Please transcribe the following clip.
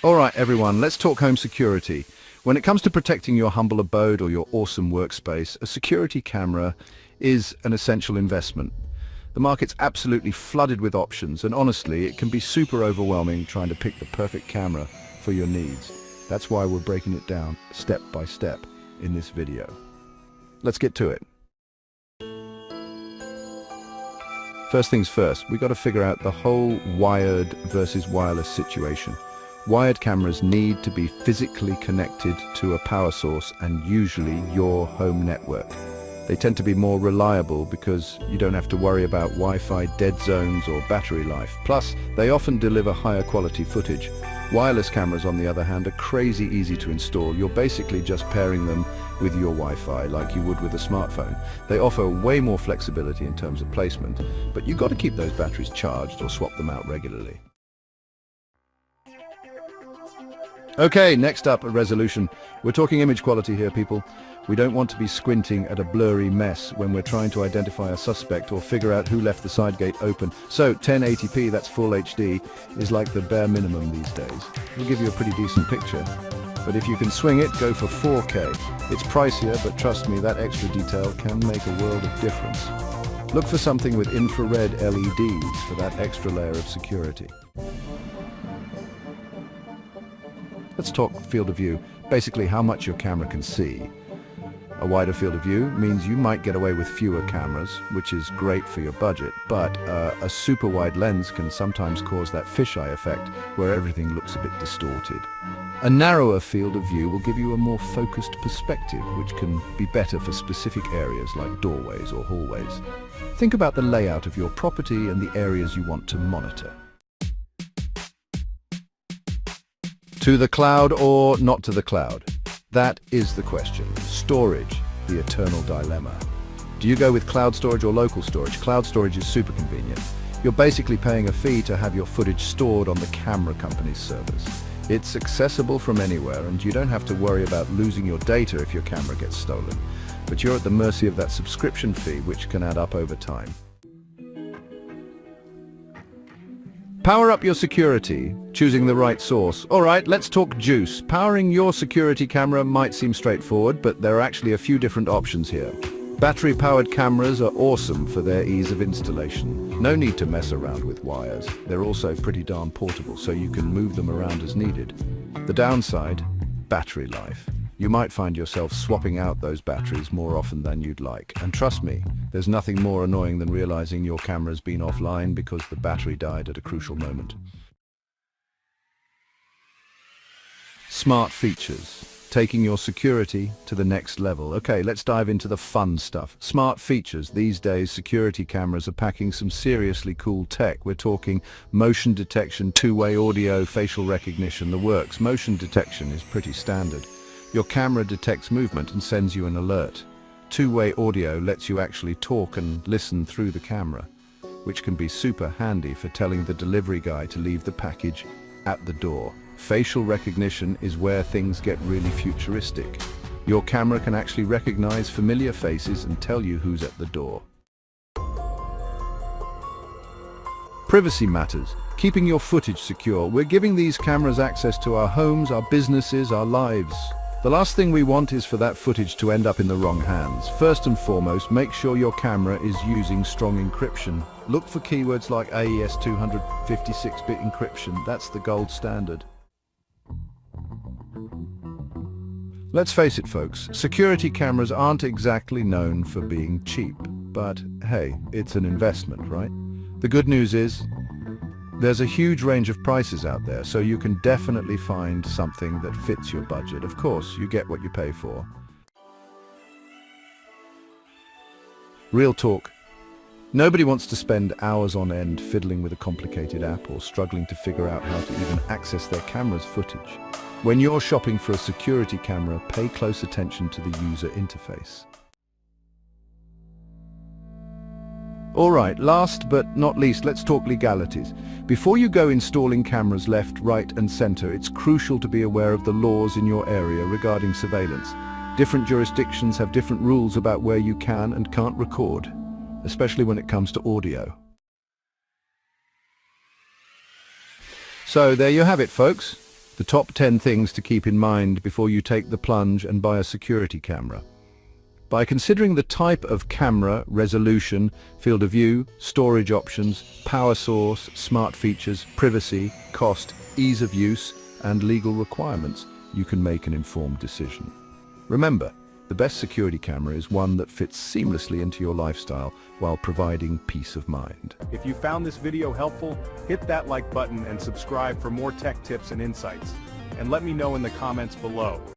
All right, everyone, let's talk home security. When it comes to protecting your humble abode or your awesome workspace, a security camera is an essential investment. The market's absolutely flooded with options, and honestly, it can be super overwhelming trying to pick the perfect camera for your needs. That's why we're breaking it down step by step in this video. Let's get to it. First things first, we got to figure out the whole wired versus wireless situation. Wired cameras need to be physically connected to a power source and usually your home network. They tend to be more reliable because you don't have to worry about Wi-Fi dead zones or battery life. Plus, they often deliver higher quality footage. Wireless cameras, on the other hand, are crazy easy to install. You're basically just pairing them with your Wi-Fi like you would with a smartphone. They offer way more flexibility in terms of placement, but you've got to keep those batteries charged or swap them out regularly. Okay, next up, resolution. We're talking image quality here, people. We don't want to be squinting at a blurry mess when we're trying to identify a suspect or figure out who left the side gate open. So 1080p, that's full HD, is like the bare minimum these days. It'll give you a pretty decent picture. But if you can swing it, go for 4K. It's pricier, but trust me, that extra detail can make a world of difference. Look for something with infrared LEDs for that extra layer of security. Let's talk field of view, basically how much your camera can see. A wider field of view means you might get away with fewer cameras, which is great for your budget, but a super wide lens can sometimes cause that fisheye effect where everything looks a bit distorted. A narrower field of view will give you a more focused perspective, which can be better for specific areas like doorways or hallways. Think about the layout of your property and the areas you want to monitor. To the cloud or not to the cloud? That is the question. Storage, the eternal dilemma. Do you go with cloud storage or local storage? Cloud storage is super convenient. You're basically paying a fee to have your footage stored on the camera company's servers. It's accessible from anywhere and you don't have to worry about losing your data if your camera gets stolen. But you're at the mercy of that subscription fee, which can add up over time. Power up your security, choosing the right source. All right, let's talk juice. Powering your security camera might seem straightforward, but there are actually a few different options here. Battery-powered cameras are awesome for their ease of installation. No need to mess around with wires. They're also pretty darn portable, so you can move them around as needed. The downside? Battery life. You might find yourself swapping out those batteries more often than you'd like. And trust me, there's nothing more annoying than realizing your camera's been offline because the battery died at a crucial moment. Smart features. Taking your security to the next level. Okay, let's dive into the fun stuff. Smart features. These days, security cameras are packing some seriously cool tech. We're talking motion detection, two-way audio, facial recognition, the works. Motion detection is pretty standard. Your camera detects movement and sends you an alert. Two-way audio lets you actually talk and listen through the camera, which can be super handy for telling the delivery guy to leave the package at the door. Facial recognition is where things get really futuristic. Your camera can actually recognize familiar faces and tell you who's at the door. Privacy matters. Keeping your footage secure. We're giving these cameras access to our homes, our businesses, our lives. The last thing we want is for that footage to end up in the wrong hands. First and foremost, make sure your camera is using strong encryption. Look for keywords like AES 256-bit encryption. That's the gold standard. Let's face it, folks, security cameras aren't exactly known for being cheap. But hey, it's an investment, right? The good news is, there's a huge range of prices out there, so you can definitely find something that fits your budget. Of course, you get what you pay for. Real talk. Nobody wants to spend hours on end fiddling with a complicated app or struggling to figure out how to even access their camera's footage. When you're shopping for a security camera, pay close attention to the user interface. All right, last but not least, let's talk legalities. Before you go installing cameras left, right and center, it's crucial to be aware of the laws in your area regarding surveillance. Different jurisdictions have different rules about where you can and can't record, especially when it comes to audio. So there you have it, folks. The top 10 things to keep in mind before you take the plunge and buy a security camera. By considering the type of camera, resolution, field of view, storage options, power source, smart features, privacy, cost, ease of use, and legal requirements, you can make an informed decision. Remember, the best security camera is one that fits seamlessly into your lifestyle while providing peace of mind. If you found this video helpful, hit that like button and subscribe for more tech tips and insights. And let me know in the comments below.